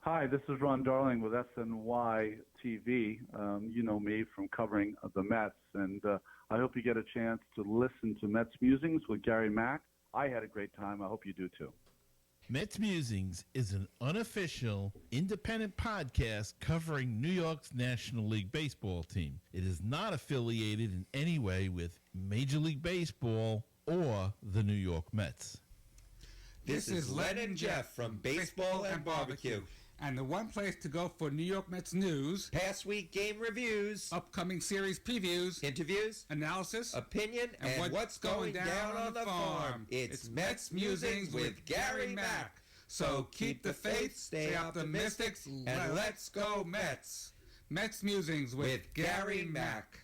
Hi, this is Ron Darling with SNY TV. You know me from covering the Mets, and I hope you get a chance to listen to Mets Musings with Gary Mack. I had a great time. I hope you do too. Mets Musings is an unofficial, independent podcast covering New York's National League Baseball team. It is not affiliated in any way with Major League Baseball or the New York Mets. This is Len and Jeff from Baseball and Barbecue. And the one place to go for New York Mets news, Past week game reviews, upcoming series previews, interviews, analysis, opinion, and what's going down on the farm. It's Mets Musings with Gary Mack. So keep the faith, stay optimistic, and let's go Mets. Mets Musings with Gary Mack.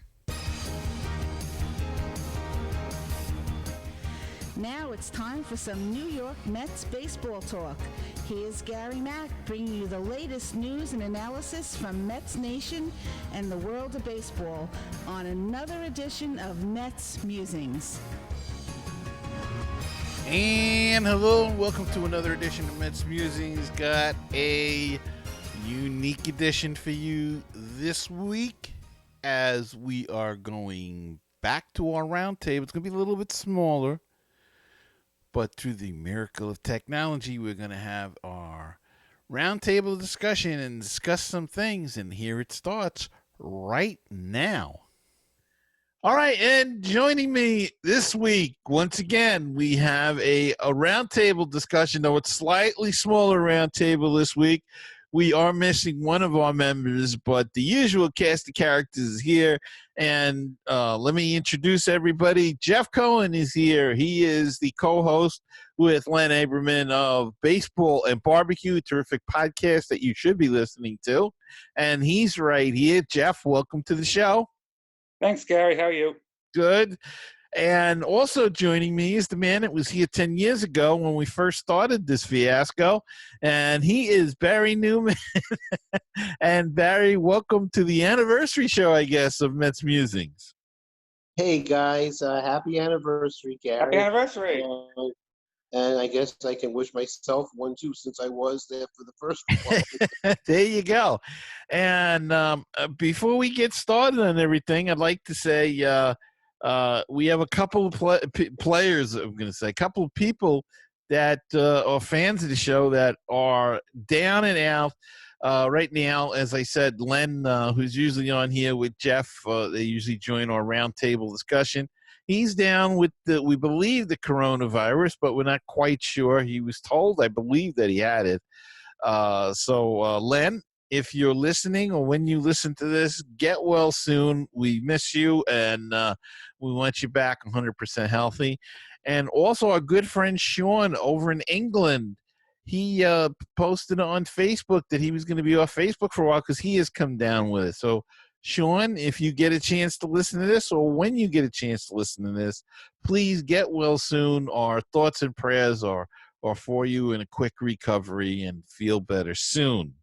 Now it's time for some New York Mets baseball talk. Here's Gary Mack bringing you the latest news and analysis from Mets Nation and the world of baseball on another edition of Mets Musings. And hello and welcome to another edition of Mets Musings. Got a unique edition for you this week as we are going back to our roundtable. It's going to be a little bit smaller. But through the miracle of technology, we're going to have our roundtable discussion and discuss some things. And here it starts right now. All right. And joining me this week, once again, we have a roundtable discussion, though it's slightly smaller roundtable this week. We are missing one of our members, but the usual cast of characters is here. And let me introduce everybody. Jeff Cohen is here. He is the co-host with Len Aberman of Baseball and Barbecue, a terrific podcast that you should be listening to. And he's right here. Jeff, welcome to the show. Thanks, Gary. How are you? Good. And also joining me is the man that was here 10 years ago when we first started this fiasco, and he is Barry Newman. And Barry, welcome to the anniversary show, I guess, of Mets Musings. Hey, guys. Happy anniversary, Gary. Happy anniversary. And I guess I can wish myself one, too, since I was there for the first one. There you go. And before we get started on everything, I'd like to say we have a couple of players, I'm going to say, a couple of people that are fans of the show that are down and out right now. As I said, Len, who's usually on here with Jeff, they usually join our roundtable discussion. He's down with, we believe, the coronavirus, but we're not quite sure. He was told, I believe, that he had it. So, Len, if you're listening or when you listen to this, get well soon. We miss you, and we want you back 100% healthy. And also our good friend Sean over in England, he posted on Facebook that he was going to be off Facebook for a while because he has come down with it. So, Sean, if you get a chance to listen to this or when you get a chance to listen to this, please get well soon. Our thoughts and prayers are for you in a quick recovery and feel better soon.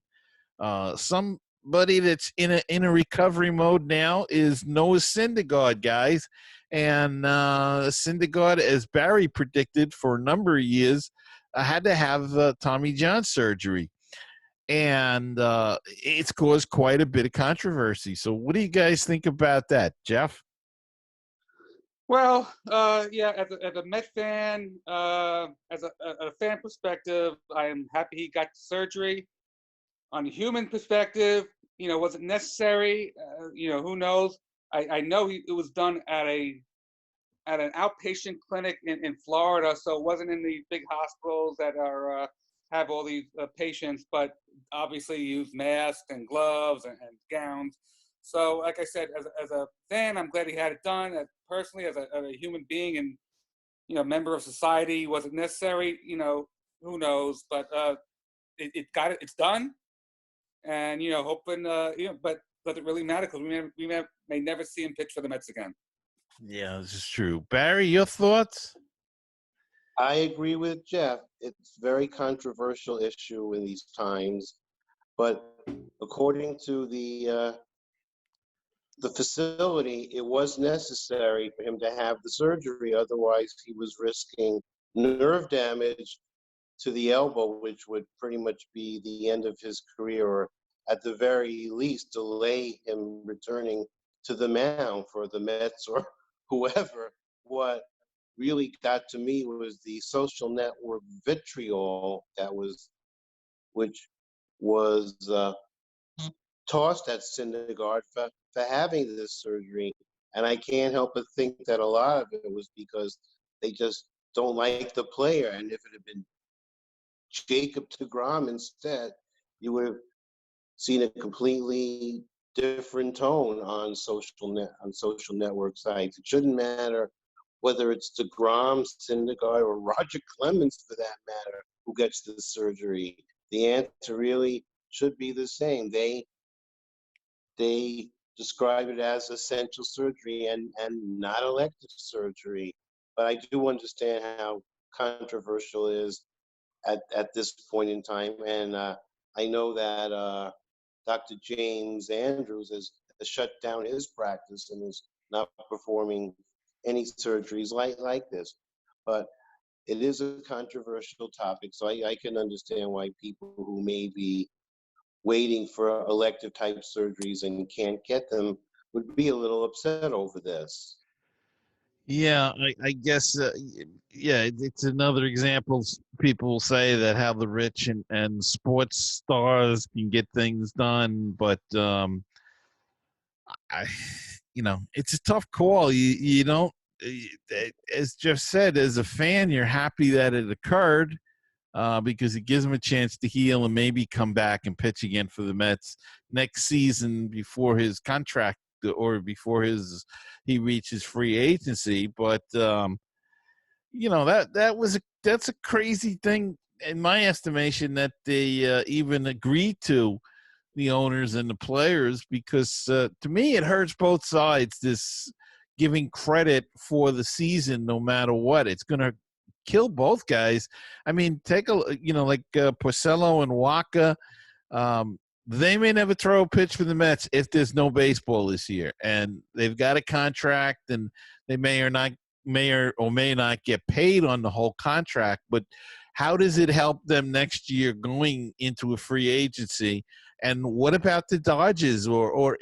Somebody that's in a recovery mode now is Noah Syndergaard, guys. And Syndergaard, as Barry predicted for a number of years, had to have Tommy John surgery. And it's caused quite a bit of controversy. So what do you guys think about that, Jeff? Well, yeah, as a Met fan, as a fan perspective, I am happy he got surgery. On a human perspective, was it necessary? Who knows? I know it was done at an outpatient clinic in Florida, so it wasn't in the big hospitals that have all these patients, but obviously use masks and gloves and gowns. So, like I said, as a fan, I'm glad he had it done. Personally, as a human being and member of society, was it necessary? Who knows? But it's done. And hoping but does it really matter? Because we may never see him pitch for the Mets again. Yeah, this is true. Barry, your thoughts? I agree with Jeff. It's a very controversial issue in these times, but according to the facility, it was necessary for him to have the surgery. Otherwise, he was risking nerve damage to the elbow, which would pretty much be the end of his career, or at the very least delay him returning to the mound for the Mets or whoever. What really got to me was the social network vitriol which was tossed at Syndergaard for having this surgery. And I can't help but think that a lot of it was because they just don't like the player. And if it had been Jacob deGrom instead, you would have seen a completely different tone on social network sites. It shouldn't matter whether it's deGrom, Syndergaard, or Roger Clemens, for that matter, who gets the surgery. The answer really should be the same. They describe it as essential surgery and not elective surgery. But I do understand how controversial it is at this point in time. And I know that Dr. James Andrews has shut down his practice and is not performing any surgeries like this. But it is a controversial topic, so I can understand why people who may be waiting for elective type surgeries and can't get them would be a little upset over this. Yeah, I guess, yeah, it's another example. People will say that how the rich and sports stars can get things done, but it's a tough call. You don't, as Jeff said, as a fan, you're happy that it occurred because it gives him a chance to heal and maybe come back and pitch again for the Mets next season before his contract or before he reaches free agency. But that's a crazy thing in my estimation that they even agreed to, the owners and the players, because to me it hurts both sides, this giving credit for the season no matter what. It's going to kill both guys. I mean, take like Porcello and Waka. They may never throw a pitch for the Mets if there's no baseball this year, and they've got a contract, and they may or may not get paid on the whole contract. But how does it help them next year going into a free agency? And what about the Dodgers, or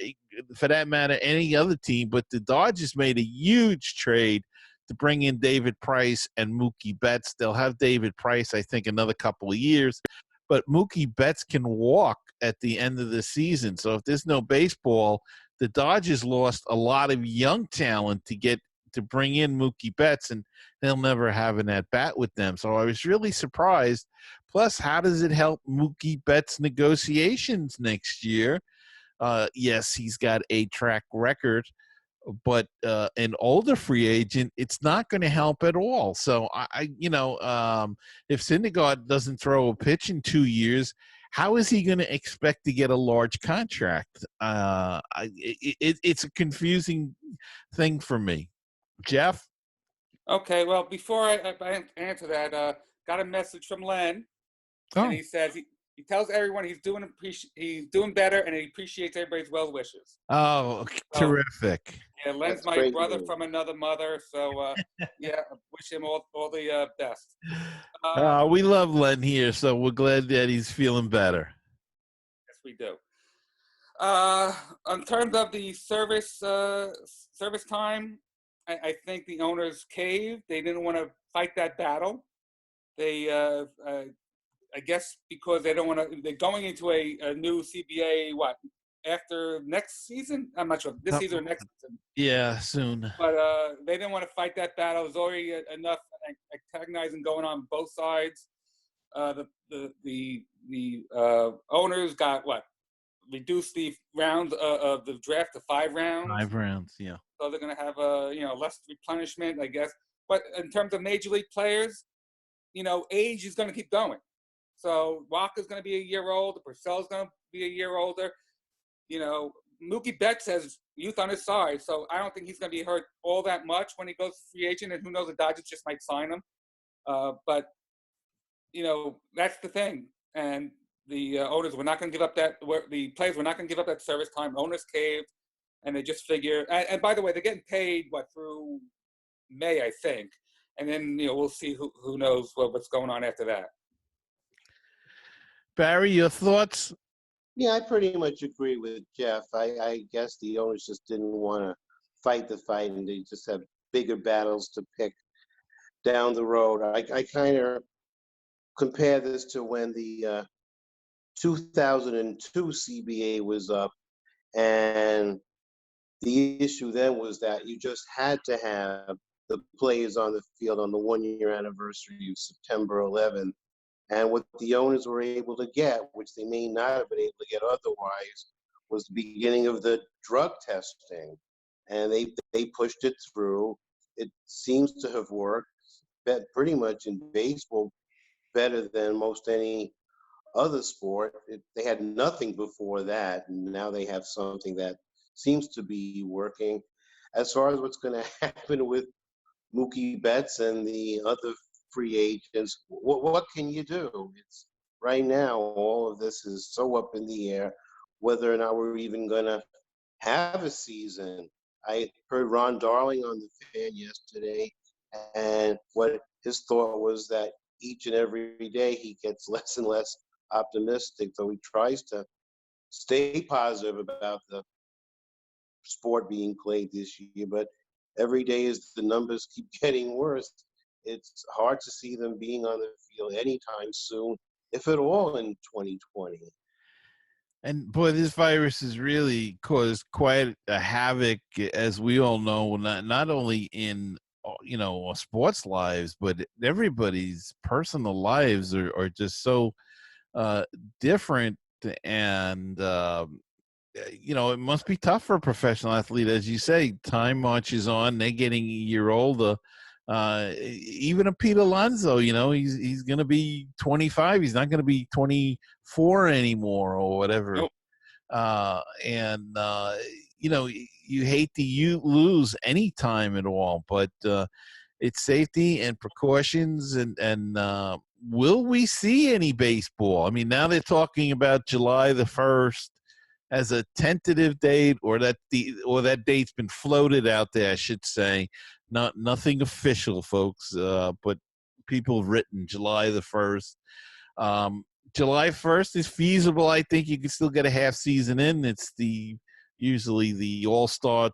for that matter, any other team? But the Dodgers made a huge trade to bring in David Price and Mookie Betts. They'll have David Price, I think, another couple of years. But Mookie Betts can walk at the end of the season. So if there's no baseball, the Dodgers lost a lot of young talent to bring in Mookie Betts, and they'll never have an at-bat with them. So I was really surprised. Plus, how does it help Mookie Betts' negotiations next year? Yes, he's got a track record, but an older free agent, it's not going to help at all. So if Syndergaard doesn't throw a pitch in 2 years, how is he going to expect to get a large contract? It's a confusing thing for me. Jeff? Okay, well, before I answer that, got a message from Len, and he says he tells everyone he's doing better, and he appreciates everybody's well wishes. Oh, terrific! Yeah, Len's my brother from another mother, so yeah, wish him all the best. We love Len here, so we're glad that he's feeling better. Yes, we do. In terms of the service time, I think the owners caved. They didn't want to fight that battle. They, I guess, because they don't want to. They're going into a new CBA. After next season? I'm not sure. This season or next season. Yeah, soon. But they didn't want to fight that battle. There's already enough antagonizing going on both sides. The owners got reduced the rounds of the draft to 5 rounds. 5 rounds, yeah. So they're going to have less replenishment, I guess. But in terms of major league players, age is going to keep going. So Waka's going to be a year old. Purcell's going to be a year older. Mookie Betts has youth on his side, so I don't think he's going to be hurt all that much when he goes to free agent. And who knows, the Dodgers just might sign him. But that's the thing. And the owners were not going to give up the players were not going to give up that service time. Owners caved, and they just figure. And by the way, they're getting paid through May, I think. And then we'll see who knows what's going on after that. Barry, your thoughts? Yeah, I pretty much agree with Jeff. I guess the owners just didn't want to fight the fight, and they just have bigger battles to pick down the road. I kind of compare this to when the 2002 CBA was up, and the issue then was that you just had to have the players on the field on the 1 year anniversary of September 11th. And what the owners were able to get, which they may not have been able to get otherwise, was the beginning of the drug testing. And they pushed it through. It seems to have worked pretty much in baseball better than most any other sport. They had nothing before that, and now they have something that seems to be working. As far as what's going to happen with Mookie Betts and the other free agents, what can you do? It's right now, all of this is so up in the air, whether or not we're even going to have a season. I heard Ron Darling on the Fan yesterday, and what his thought was that each and every day he gets less and less optimistic, though he tries to stay positive about the sport being played this year. But every day as the numbers keep getting worse, it's hard to see them being on the field anytime soon, if at all, in 2020. And boy, this virus has really caused quite a havoc, as we all know, not only in our sports lives, but everybody's personal lives are just so different. And it must be tough for a professional athlete, as you say. Time marches on; they're getting a year older. Even a Pete Alonso, he's going to be 25. He's not going to be 24 anymore or whatever. Nope. You hate to lose any time at all, but it's safety and precautions. And will we see any baseball? I mean, now they're talking about July the 1st as a tentative date, or that date's been floated out there, I should say. Nothing official, folks, but people have written July the 1st. July 1st is feasible. I think you can still get a half season in. It's usually the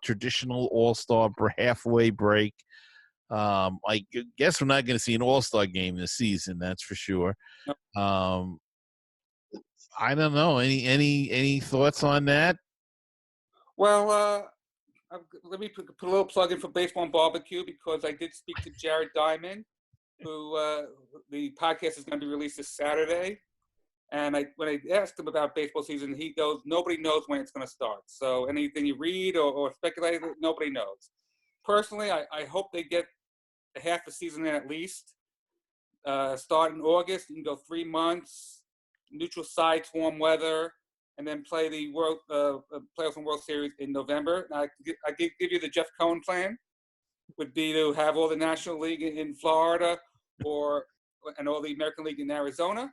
traditional all-star halfway break. I guess we're not going to see an all-star game this season, that's for sure. Nope. I don't know. Any thoughts on that? Well, let me put a little plug in for Baseball and Barbecue, because I did speak to Jared Diamond, who the podcast is going to be released this Saturday. And when I asked him about baseball season, he goes, nobody knows when it's going to start. So anything you read or speculate, nobody knows. Personally, I hope they get a half a season in at least. Start in August, you can go 3 months, neutral sites, warm weather, and then play the playoffs and World Series in November. Now, I give you the Jeff Cohen plan. Would be to have all the National League in Florida and all the American League in Arizona.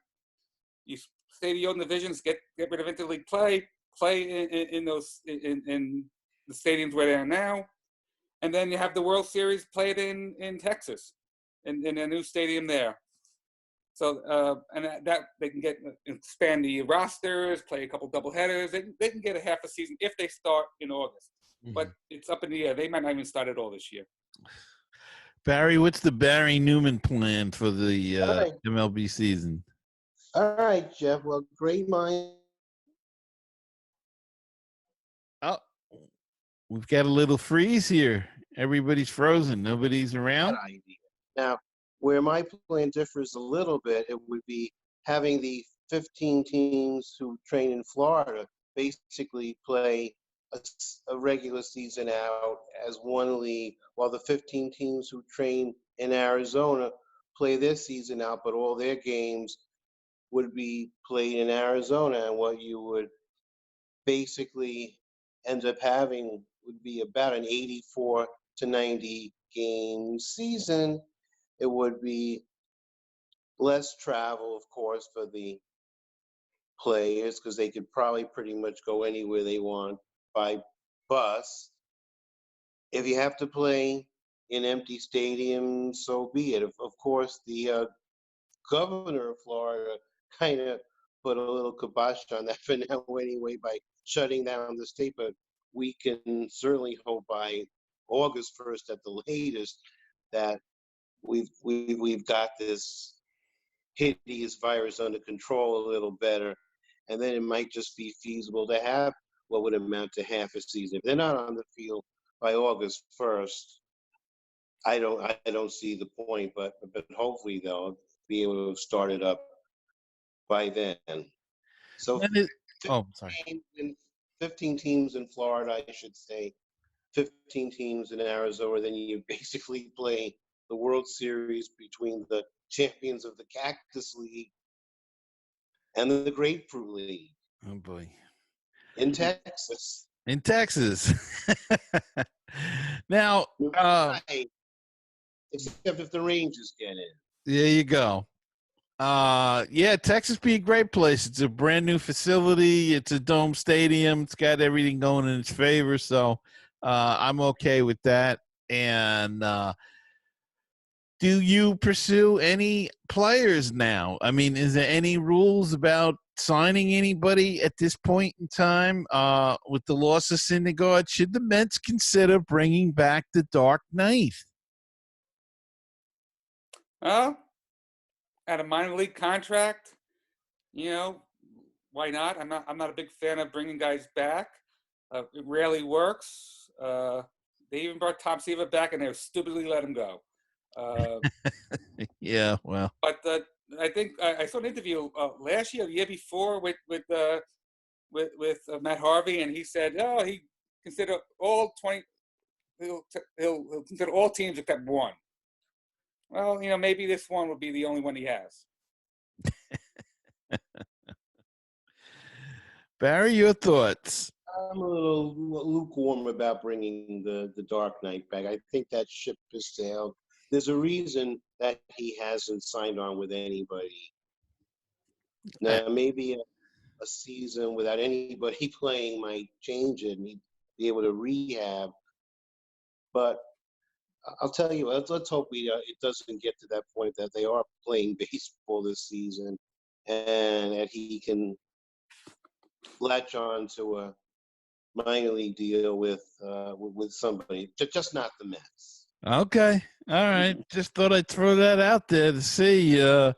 You stay the old divisions, get rid of interleague play in the stadiums where they are now, and then you have the World Series played in Texas, in a new stadium there. So and that they can expand the rosters, play a couple doubleheaders. They can get a half a season if they start in August, but it's up in the air. They might not even start at all this year. Barry, what's the Barry Newman plan for the MLB season? All right, Jeff. Well, great mind. Oh, we've got a little freeze here. Everybody's frozen. Nobody's around. Now, where my plan differs a little bit, it would be having the 15 teams who train in Florida basically play a regular season out as one league, while the 15 teams who train in Arizona play their season out, but all their games would be played in Arizona. And what you would basically end up having would be about an 84 to 90 game season. It would be less travel, of course, for the players, because they could probably pretty much go anywhere they want by bus. If you have to play in empty stadiums, so be it. Of course, the governor of Florida kind of put a little kibosh on that for now anyway by shutting down the state. But we can certainly hope by August 1st at the latest that we've got this hideous virus under control a little better, and then it might just be feasible to have what would amount to half a season. If they're not on the field by August 1st, I don't see the point, but hopefully they'll be able to have started up by then. So Sorry. 15 teams in Florida, I should say, 15 teams in Arizona, then you basically play the World Series between the champions of the Cactus League and the Grapefruit League. Oh boy. In Texas. In Texas. Now, except if the Rangers get in. There you go. Yeah, Texas be a great place. It's a brand new facility. It's a dome stadium. It's got everything going in its favor. So I'm okay with that. And do you pursue any players now? I mean, is there any rules about signing anybody at this point in time with the loss of Syndergaard? Should the Mets consider bringing back the Dark Knight? At a minor league contract, why not? I'm not a big fan of bringing guys back. It rarely works. They even brought Tom Seaver back, and they stupidly let him go. Yeah, well. But I think I saw an interview last year, the year before, with Matt Harvey, and he said, he consider all 20. He'll consider all teams except one. Well, maybe this one will be the only one he has. Barry, your thoughts? I'm a little lukewarm about bringing the Dark Knight back. I think that ship has sailed. There's a reason that he hasn't signed on with anybody. Now, maybe a season without anybody playing might change it and he'd be able to rehab. But I'll tell you, let's hope it doesn't get to that point that they are playing baseball this season and that he can latch on to a minor league deal with somebody, just not the Mets. Okay. All right. Just thought I'd throw that out there to see, being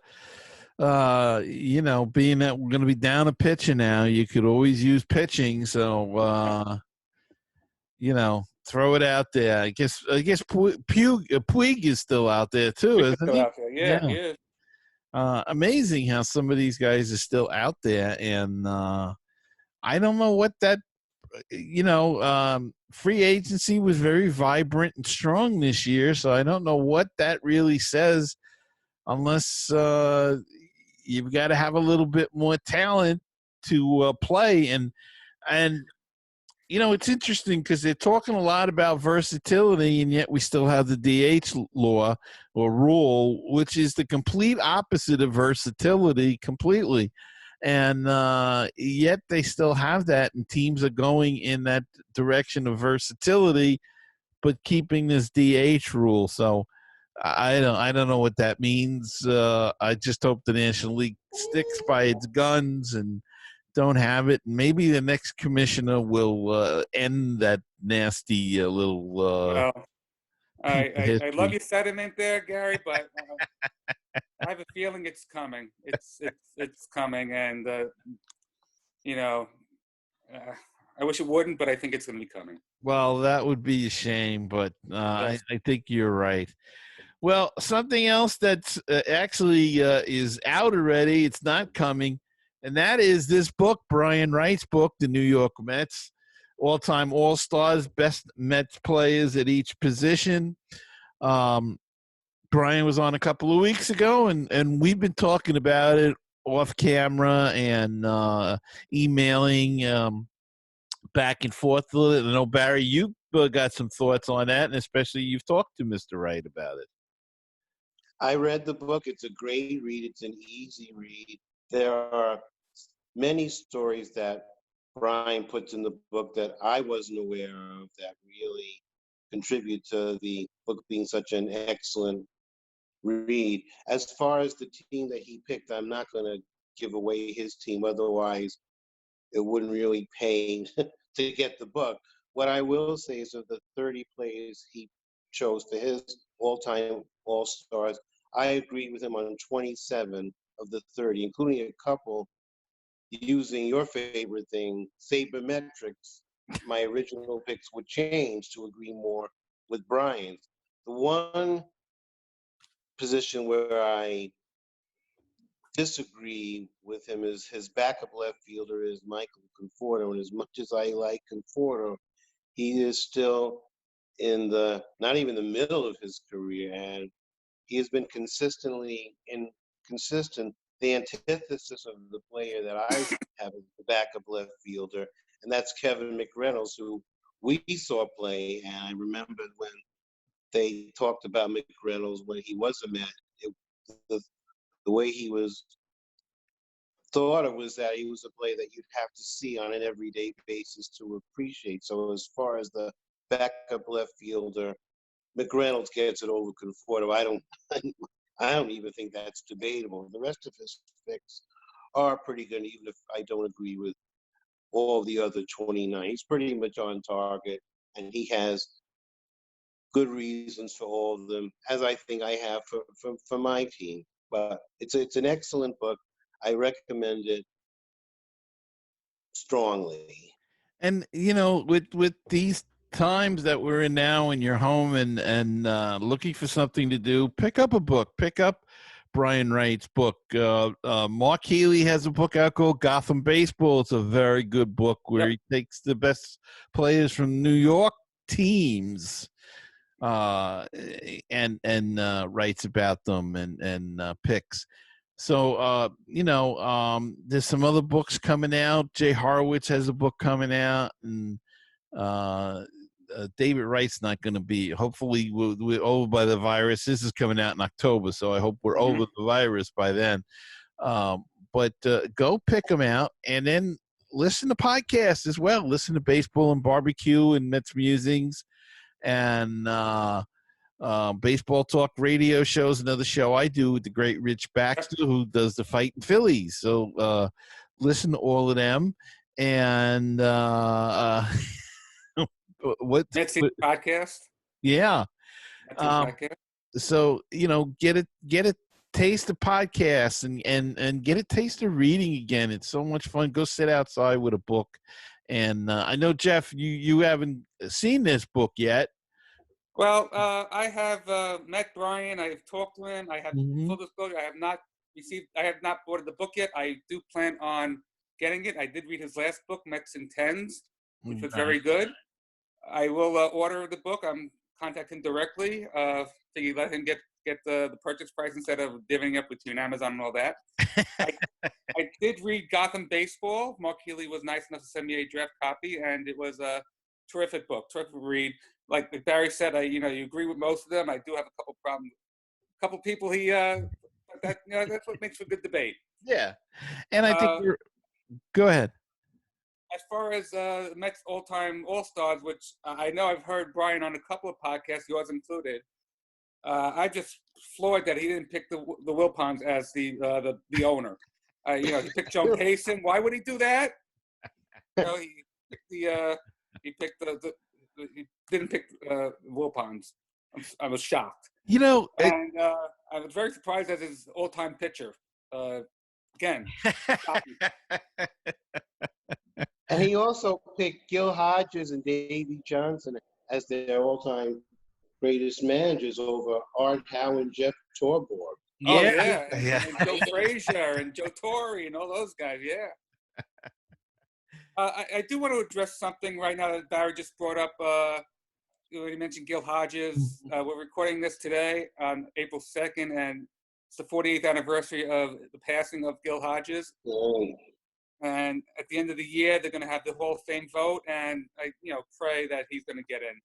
that we're going to be down a pitcher now, you could always use pitching. So, throw it out there. I guess Puig is still out there too, isn't he? Out there. Yeah, he is. Amazing how some of these guys are still out there, and I don't know what that. Free agency was very vibrant and strong this year, so I don't know what that really says, unless you've got to have a little bit more talent to play and. It's interesting because they're talking a lot about versatility, and yet we still have the DH law or rule, which is the complete opposite of versatility completely. And yet they still have that, and teams are going in that direction of versatility, but keeping this DH rule. So I don't know what that means. I just hope the National League sticks by its guns and don't have it. Maybe the next commissioner will end that nasty little. I love your sentiment there, Gary, but I have a feeling it's coming. It's coming, and I wish it wouldn't, but I think it's going to be coming. Well, that would be a shame, but I think you're right. Well, something else that's actually is out already. It's not coming. And that is this book, Brian Wright's book, The New York Mets, all-time all-stars, best Mets players at each position. Brian was on a couple of weeks ago, and we've been talking about it off camera and emailing back and forth a little bit. I know, Barry, you got some thoughts on that, and especially you've talked to Mr. Wright about it. I read the book. It's a great read. It's an easy read. There are many stories that Brian puts in the book that I wasn't aware of that really contribute to the book being such an excellent read. As far as the team that he picked, I'm not going to give away his team. Otherwise, it wouldn't really pay to get the book. What I will say is of the 30 players he chose for his all-time All-Stars, I agree with him on 27 of the 30, including a couple using your favorite thing, sabermetrics. My original picks would change to agree more with Brian's. The one position where I disagree with him is his backup left fielder is Michael Conforto, and as much as I like Conforto, he is still in the not even the middle of his career, and he has been consistently inconsistent, the antithesis of the player that I have as the backup left fielder, and that's Kevin McReynolds, who we saw play, and I remember when they talked about McReynolds when he was a Met, the way he was thought it was that he was a player that you'd have to see on an everyday basis to appreciate. So as far as the backup left fielder, McReynolds gets it over Conforto. I don't even think that's debatable. The rest of his picks are pretty good, even if I don't agree with all the other 29. He's pretty much on target, and he has good reasons for all of them, as I think I have for my team. But it's an excellent book. I recommend it strongly. And with these times that we're in now, and you're home and looking for something to do, pick up a book. Pick up Brian Wright's book. Mark Healy has a book out called Gotham Baseball. It's a very good book where he takes the best players from New York teams and writes about them and picks. So, there's some other books coming out. Jay Horowitz has a book coming out, and David Wright's not going to be. Hopefully, we're over by the virus. This is coming out in October, so I hope we're over the virus by then. But go pick them out, and then listen to podcasts as well. Listen to Baseball and Barbecue and Mets Musings, and Baseball Talk radio shows, another show I do with the great Rich Baxter, who does the Fightin' Phillies. So listen to all of them. And Mets podcast. Yeah. Podcast. So get a taste of podcasts and get a taste of reading again. It's so much fun. Go sit outside with a book. And I know, Jeff, you haven't seen this book yet. Well, I have met Brian. I have talked to him. I have full disclosure. I have not ordered the book yet. I do plan on getting it. I did read his last book, Mets and Tens, which was very good. I will order the book. I'm contacting him directly. So you let him get the purchase price instead of divvying up between Amazon and all that. I did read Gotham Baseball. Mark Healy was nice enough to send me a draft copy, and it was a terrific book, terrific read. Like Barry said, you agree with most of them. I do have a couple problems. A couple people that's what makes for good debate. Yeah, and I think go ahead. As far as Mets all-time All-Stars, which I know I've heard Brian on a couple of podcasts, yours included. I just floored that he didn't pick the Wilpons as the owner. He picked Joe Payson. Why would he do that? He didn't pick Wilpons. I was shocked. And I was very surprised as his all-time pitcher. Again. And he also picked Gil Hodges and Davey Johnson as their all-time greatest managers over Art Howe and Jeff Torborg. Yeah. And Joe Frazier and Joe Torre and all those guys, yeah. I do want to address something right now that Barry just brought up. He mentioned Gil Hodges. We're recording this today on April 2nd, and it's the 48th anniversary of the passing of Gil Hodges. And at the end of the year, they're going to have the Hall of Fame vote, and I pray that he's going to get in,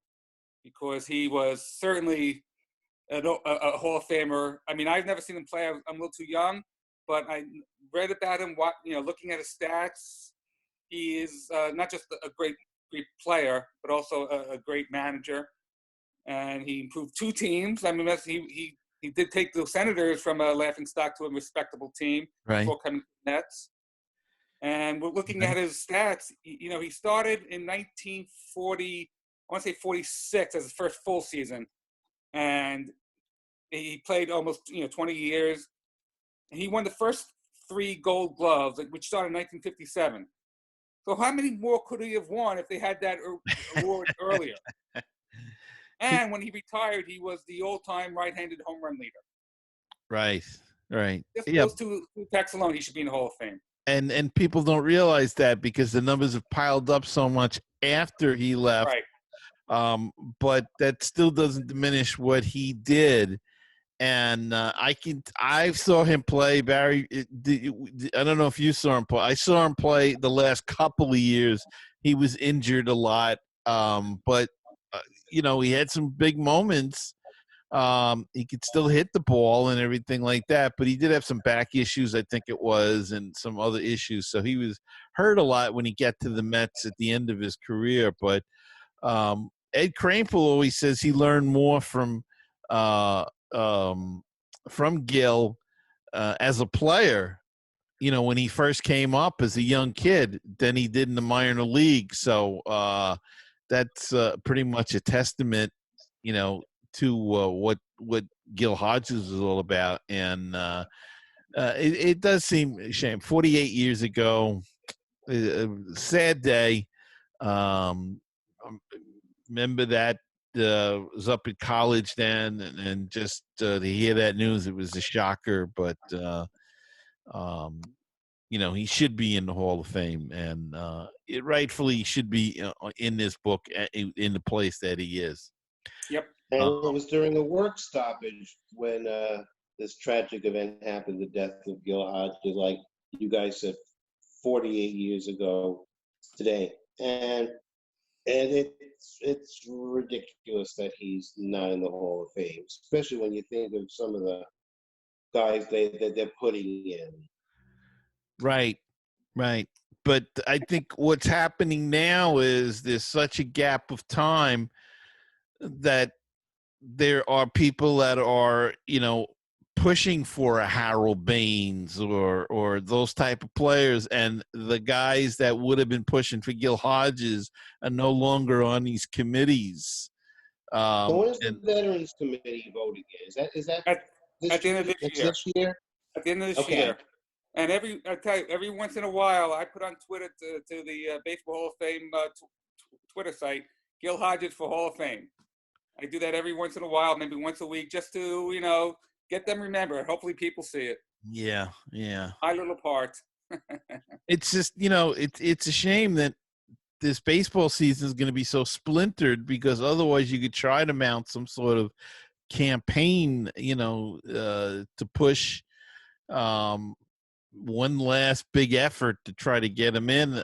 because he was certainly a Hall of Famer. I mean, I've never seen him play. I'm a little too young, but I read about him. Looking at his stats, he is not just a great player, but also a great manager. And he improved two teams. I mean, he he did take the Senators from a laughingstock to a respectable team before coming to the Nets. And we're looking at his stats. He started in 1940, I want to say 46 as his first full season. And he played almost 20 years. And he won the first 3 Gold Gloves, which started in 1957. So how many more could he have won if they had that award earlier? And when he retired, he was the all-time right-handed home run leader. Right. Just those two facts alone, he should be in the Hall of Fame. And people don't realize that because the numbers have piled up so much after he left. Right. But that still doesn't diminish what he did. And I saw him play, Barry. I don't know if you saw him play. I saw him play the last couple of years. He was injured a lot, but he had some big moments. He could still hit the ball and everything like that, but he did have some back issues, I think it was, and some other issues. So he was hurt a lot when he got to the Mets at the end of his career. But Ed Kranepool always says he learned more from Gil as a player, when he first came up as a young kid than he did in the minor league. So that's pretty much a testament, to what Gil Hodges is all about. And it does seem a shame. 48 years ago, sad day. Remember that. Was up at college then, and just to hear that news, it was a shocker. But he should be in the Hall of Fame, and it rightfully should be in this book in the place that he is. Yep. And it was during a work stoppage when this tragic event happened, the death of Gil Hodges, like you guys said, 48 years ago today. And it's ridiculous that he's not in the Hall of Fame, especially when you think of some of the guys that they're putting in. Right. But I think what's happening now is there's such a gap of time that there are people that are, pushing for a Harold Baines or those type of players, and the guys that would have been pushing for Gil Hodges are no longer on these committees. So when is the Veterans Committee vote again? Is that at the end of this year? At the end of this year. And every once in a while, I put on Twitter to the Baseball Hall of Fame Twitter site, Gil Hodges for Hall of Fame. I do that every once in a while, maybe once a week, just to, get them remembered. Hopefully people see it. Yeah. My little part. It's just, it's a shame that this baseball season is going to be so splintered, because otherwise you could try to mount some sort of campaign, to push one last big effort to try to get him in,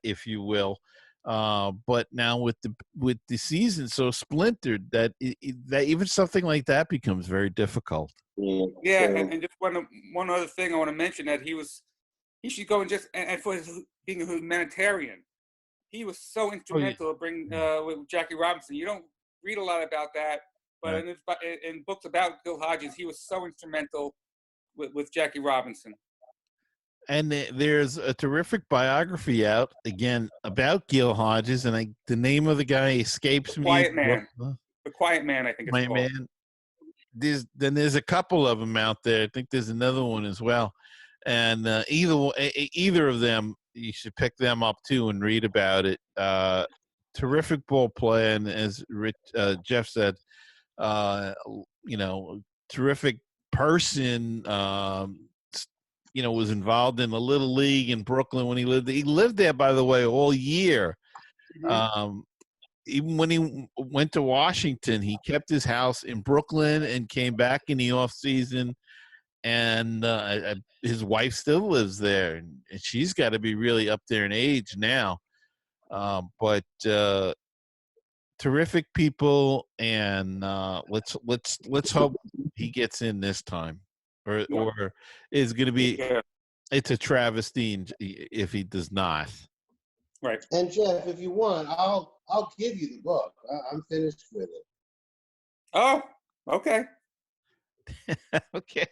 if you will. But now with the season so splintered that that even something like that becomes very difficult. Yeah, and just one other thing I want to mention, that he should go and for being a humanitarian, he was so instrumental to bring with Jackie Robinson. You don't read a lot about that, but in books about Gil Hodges, he was so instrumental with Jackie Robinson. And there's a terrific biography out again about Gil Hodges, and the name of the guy escapes me. Quiet Man. The Quiet Man, I think it's called. Man. There's a couple of them out there. I think there's another one as well. And either of them, you should pick them up too and read about it. Terrific ball player, and as Jeff said, terrific person. Was involved in the Little League in Brooklyn when he lived there. He lived there, by the way, all year. Mm-hmm. Even when he went to Washington, he kept his house in Brooklyn and came back in the off season. And his wife still lives there, and she's got to be really up there in age now. But terrific people, and let's hope he gets in this time. Or is going to be it's a travesty if he does not. Right. And Jeff, if you want, I'll give you the book. I'm finished with it. Oh, okay. Okay.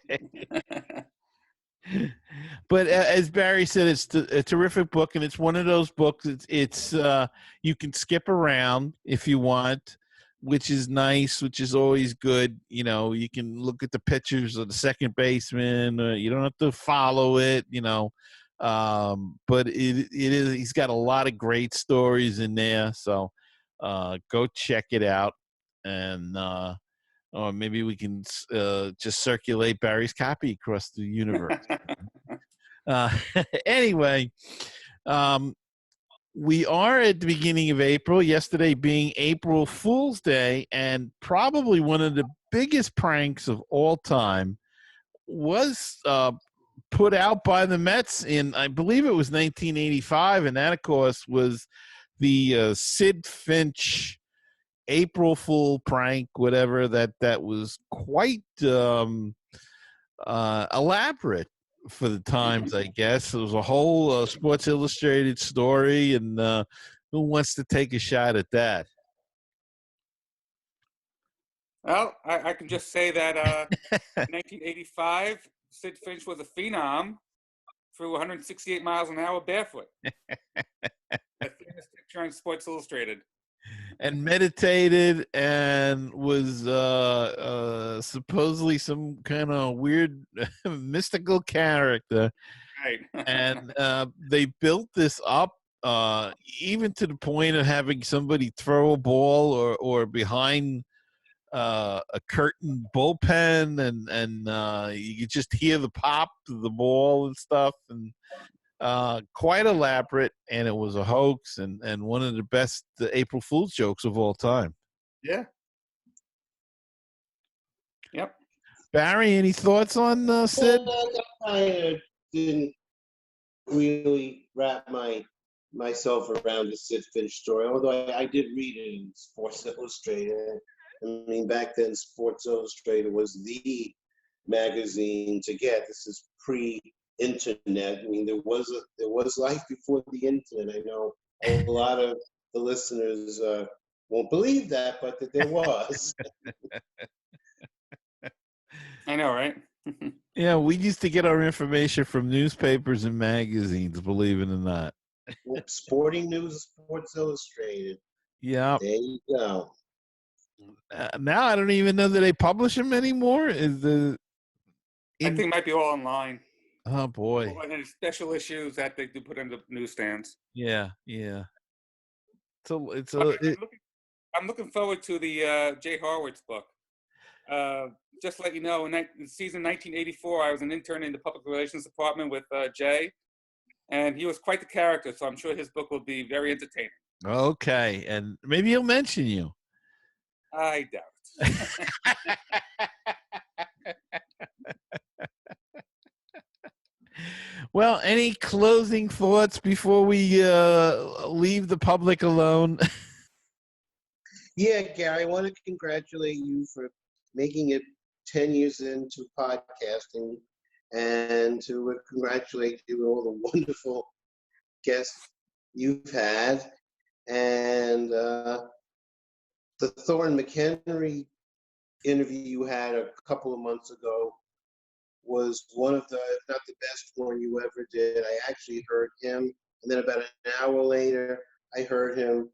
But as Barry said, it's a terrific book, and it's one of those books. It's you can skip around if you want, which is nice, which is always good. You know, you can look at the pictures of the second baseman. You don't have to follow it. You know, but it is. He's got a lot of great stories in there. So go check it out, and or maybe we can just circulate Barry's copy across the universe. Anyway, we are at the beginning of April, yesterday being April Fool's Day, and probably one of the biggest pranks of all time was put out by the Mets in, I believe it was 1985, and that, of course, was the Sidd Finch April Fool prank, whatever, that was quite elaborate for the times, I guess. It was a whole Sports Illustrated story, and who wants to take a shot at that? Well, I can just say that in 1985, Sidd Finch was a phenom, threw 168 miles an hour barefoot. A famous picture on Sports Illustrated. And meditated and was supposedly some kind of weird mystical character. Right. And they built this up even to the point of having somebody throw a ball or behind a curtain bullpen, and you could just hear the pop of the ball and stuff, and quite elaborate, and it was a hoax and one of the best April Fool's jokes of all time. Yeah. Yep. Barry, any thoughts on Sidd? I didn't really wrap myself around the Sidd Finch story, although I did read it in Sports Illustrated. I mean, back then, Sports Illustrated was the magazine to get. This is pre-internet. I mean, there was life before the internet. I know a lot of the listeners won't believe that, but that there was. I know, right? Yeah, we used to get our information from newspapers and magazines, believe it or not. Sporting News, Sports Illustrated. Yeah. There you go. Now I don't even know that they publish them anymore. I think it might be all online. Oh boy! And there's special issues that they do put in the newsstands. Yeah, yeah. So I'm looking forward to the Jay Horwitz book. Just to let you know, in season 1984, I was an intern in the public relations department with Jay, and he was quite the character. So I'm sure his book will be very entertaining. Okay, and maybe he'll mention you. I doubt. Well, any closing thoughts before we leave the public alone? Yeah, Gary, I want to congratulate you for making it 10 years into podcasting, and to congratulate you on all the wonderful guests you've had. And the Thorne McHenry interview you had a couple of months ago was one of the, if not the best one you ever did. I actually heard him, and then about an hour later, I heard him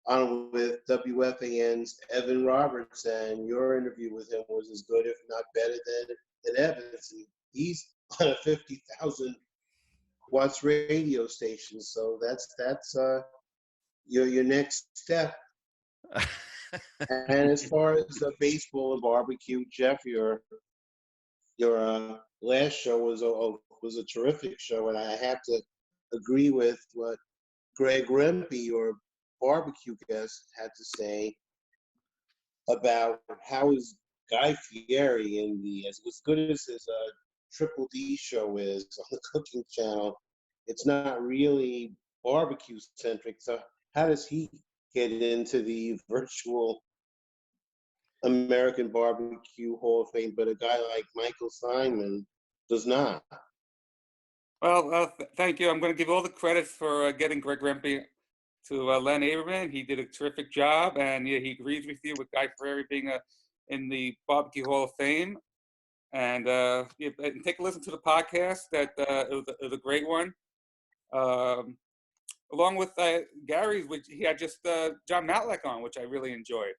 on with WFAN's Evan Roberts, and your interview with him was as good, if not better, than Evan's. And he's on a 50,000 watts radio station, so that's your next step. And as far as baseball and barbecue, Jeff, your last show was a terrific show, and I have to agree with what Greg Rempe, your barbecue guest, had to say about how is Guy Fieri in as good as his Triple D show is on the Cooking Channel. It's not really barbecue centric. So how does he get into the virtual American Barbecue Hall of Fame, but a guy like Michael Simon does not? Well, thank you. I'm going to give all the credit for getting Greg Rempe to Len Aberman. He did a terrific job, and yeah, he agrees with you with Guy Fieri being in the Barbecue Hall of Fame. And and take a listen to the podcast. That it was a great one. Along with Gary's, which he had just John Matlack on, which I really enjoyed.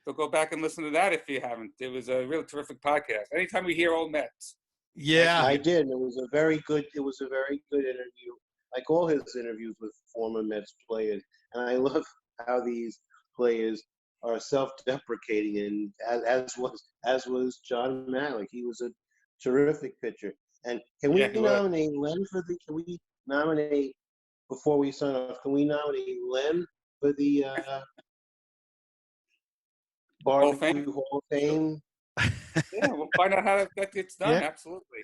So go back and listen to that if you haven't. It was a really terrific podcast. Anytime we hear old Mets. Yeah, I did. It was a very good interview, like all his interviews with former Mets players. And I love how these players are self-deprecating, and as was John Malick. He was a terrific pitcher. And can we nominate Len for the? Can we nominate before we sign off? Can we nominate Len for the Barbecue Hall of Fame? Yeah, we'll find out how that gets done. Yeah. Absolutely.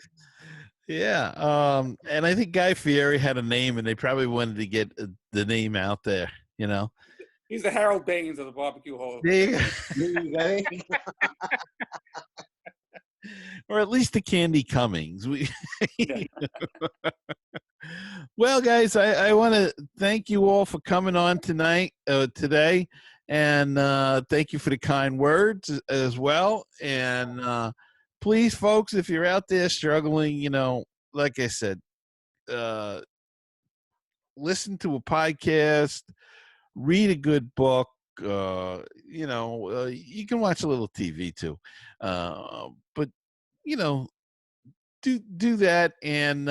Yeah. And I think Guy Fieri had a name, and they probably wanted to get the name out there. You know. He's the Harold Baines of the Barbecue Hall of Fame. Or at least the Candy Cummings. Well, guys, I want to thank you all for coming on today, and thank you for the kind words as well. And please, folks, if you're out there struggling, like I said, listen to a podcast, read a good book. You can watch a little TV too, but do that. And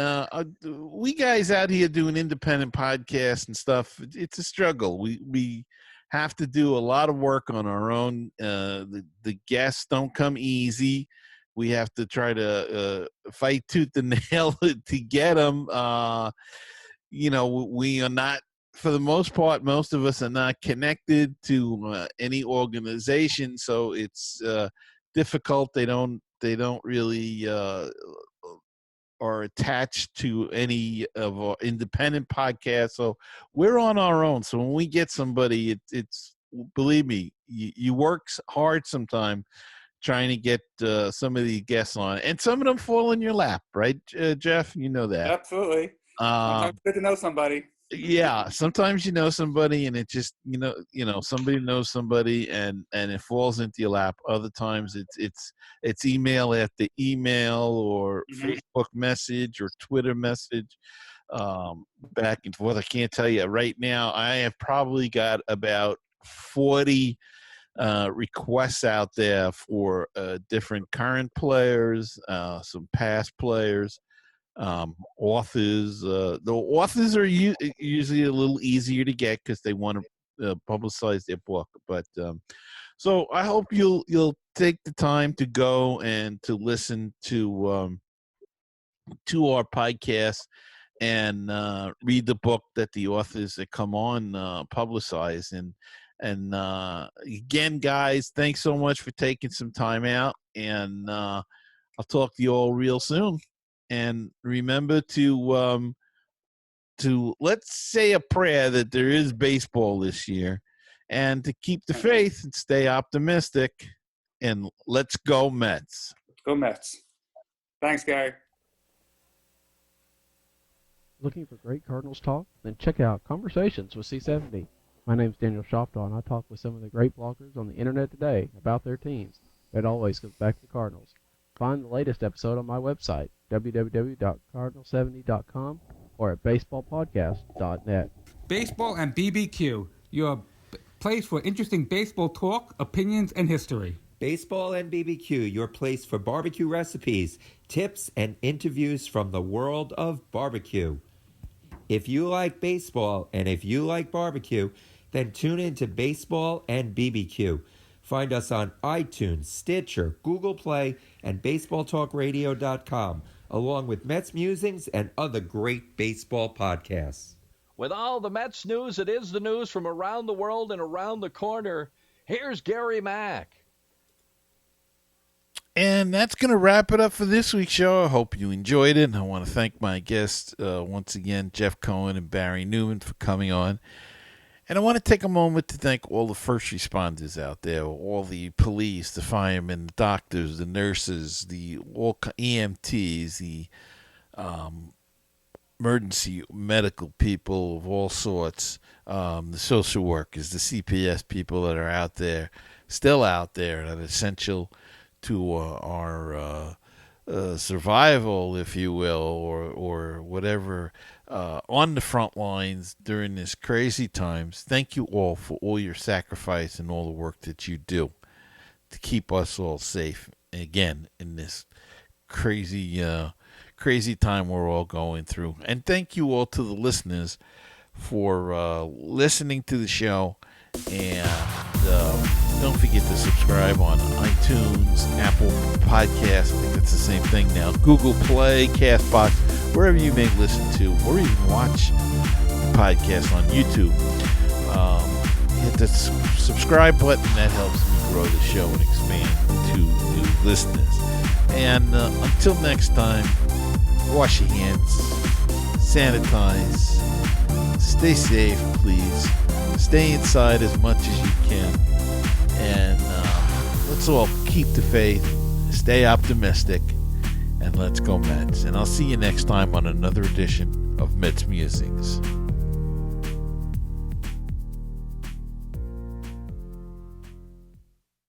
we guys out here doing independent podcasts and stuff, it's a struggle. We have to do a lot of work on our own. The guests don't come easy. We have to try to fight tooth and nail to get them. We are not, for the most part, most of us are not connected to any organization, so it's difficult. They don't really are attached to any of our independent podcasts. So we're on our own. So when we get somebody, it's believe me, you work hard sometime trying to get some of these guests on, and some of them fall in your lap, right, Jeff? You know that. Absolutely. Sometimes it's good to know somebody. Yeah, sometimes you know somebody, and it just somebody knows somebody, and it falls into your lap. Other times it's email after email, or Facebook message, or Twitter message, back and forth. I can't tell you right now. I have probably got about 40 requests out there for different current players, some past players. Authors. The authors are usually a little easier to get because they want to publicize their book. But so I hope you'll take the time to go and to listen to our podcast and read the book that the authors that come on publicize. And again, guys, thanks so much for taking some time out, and I'll talk to you all real soon. And remember to let's say a prayer that there is baseball this year, and to keep the faith and stay optimistic. And let's go Mets. Go Mets. Thanks, Gary. Looking for great Cardinals talk? Then check out Conversations with C70. My name's Daniel Shoptaw, and I talk with some of the great bloggers on the internet today about their teams. It always comes back to the Cardinals. Find the latest episode on my website, www.cardinal70.com, or at baseballpodcast.net. Baseball and BBQ, your place for interesting baseball talk, opinions, and history. Baseball and BBQ, your place for barbecue recipes, tips, and interviews from the world of barbecue. If you like baseball and if you like barbecue, then tune in to Baseball and BBQ. Find us on iTunes, Stitcher, Google Play, and BaseballTalkRadio.com, along with Mets Musings and other great baseball podcasts. With all the Mets news, it is the news from around the world and around the corner. Here's Gary Mack. And that's going to wrap it up for this week's show. I hope you enjoyed it. And I want to thank my guests once again, Jeff Cohen and Barry Newman, for coming on. And I want to take a moment to thank all the first responders out there, all the police, the firemen, the doctors, the nurses, the all EMTs, the emergency medical people of all sorts, the social workers, the CPS people that are out there, still out there, and are essential our survival, if you will, or whatever, on the front lines during this crazy times. Thank you all for all your sacrifice and all the work that you do to keep us all safe. Again, in this crazy time we're all going through. And thank you all to the listeners for listening to the show. And don't forget to subscribe on iTunes, Apple Podcasts, I think that's the same thing now, Google Play, CastBox, wherever you may listen to or even watch podcasts on YouTube. Hit the subscribe button. That helps me grow the show and expand to new listeners. And until next time, wash your hands, sanitize, stay safe, please. Stay inside as much as you can. And let's all keep the faith, stay optimistic, and let's go Mets. And I'll see you next time on another edition of Mets Musings.